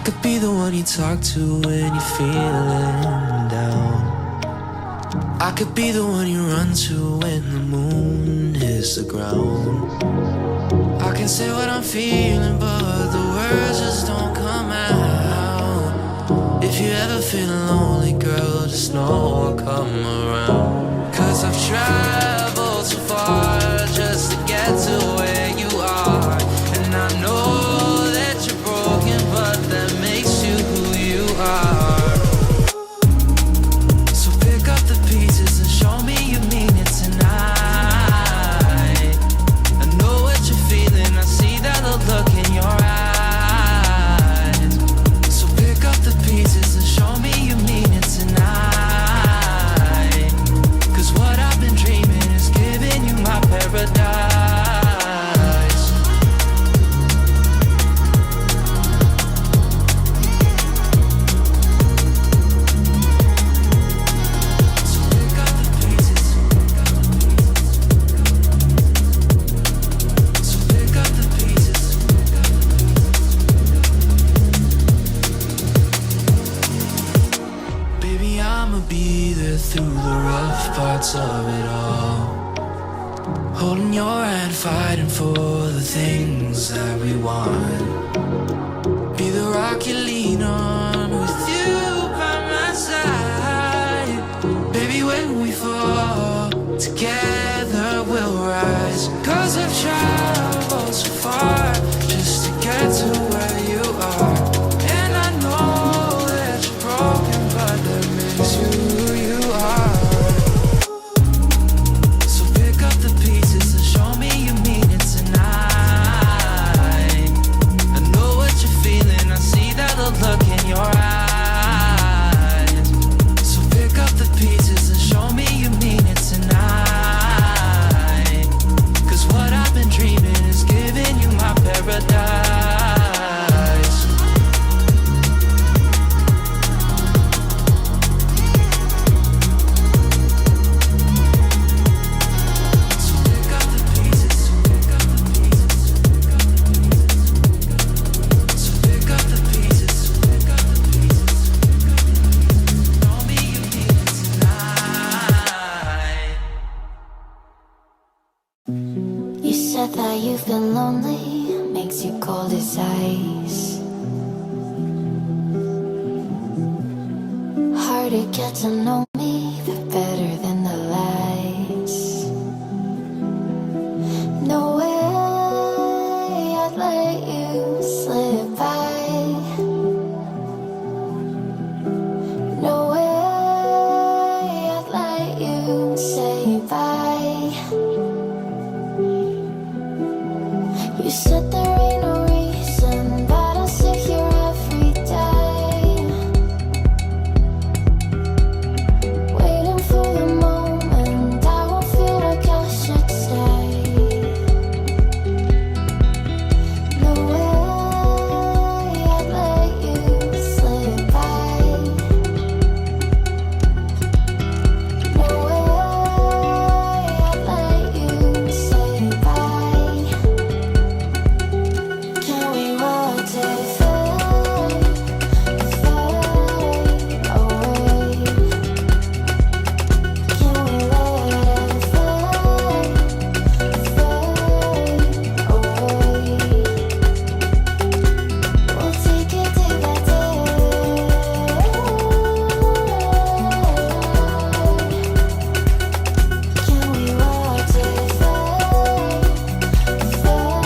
could be the one you talk to when you're feeling down. I could be the one you run to when the moon hits the ground. I can say what I'm feeling, but the words just don't come out. If you ever feel lonely, girl, just know I'll come around. 'Cause I've traveled so far just to get to where you are. And I know that you're broken, but that makes you who you are. So pick up the pieces and show me you mean it tonight. I know what you're feeling, I see that look in your eyes. So pick up the pieces and show me you mean it tonight. 'Cause what I've been dreaming is giving you my paradise. Through the rough parts of it all, holding your hand, fighting for the things that we want. Be the rock you lean on, with you by my side. Baby, when we fall, together we'll rise. 'Cause I've traveled so far just to get to where you are. And I know that you're broken, but that makes you who you are. So pick up the pieces and show me you mean it tonight. I know what you're feeling, I see that look in your eyes. So pick up the pieces and show me you mean it tonight. 'Cause what I've been dreaming is giving you my paradise. That you've been lonely makes you cold as ice. Hard to get to know me, but better than the lies. No way I'd let you slip by. No way I'd let you say bye. You said there ain't no reason, but I'll sit here every day, waiting for the moment I won't feel like I should stay. No way I'd let you slip by. No way I'd let you say bye. Can we watch it fade, fade away? Can we let it fade, fade away? We'll take it day by day. Can we watch it fade, fade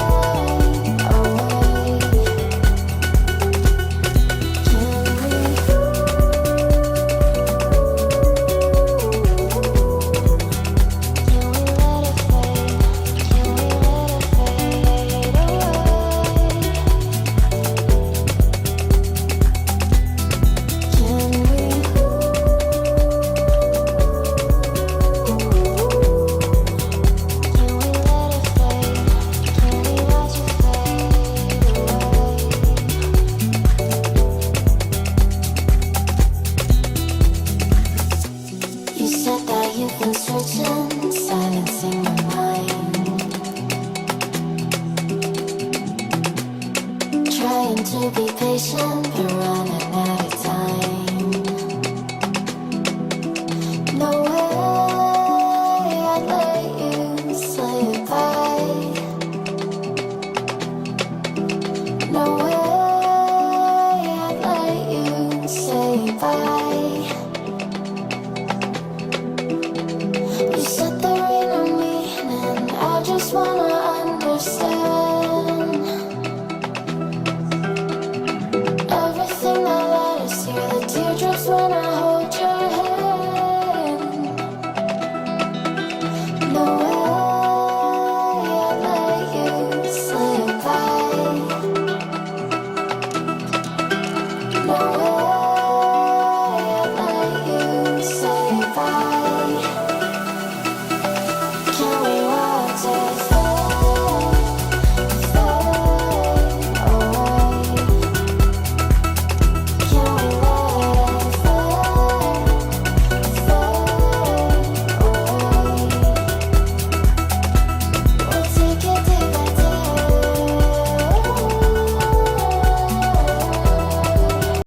away? You said that you've been searching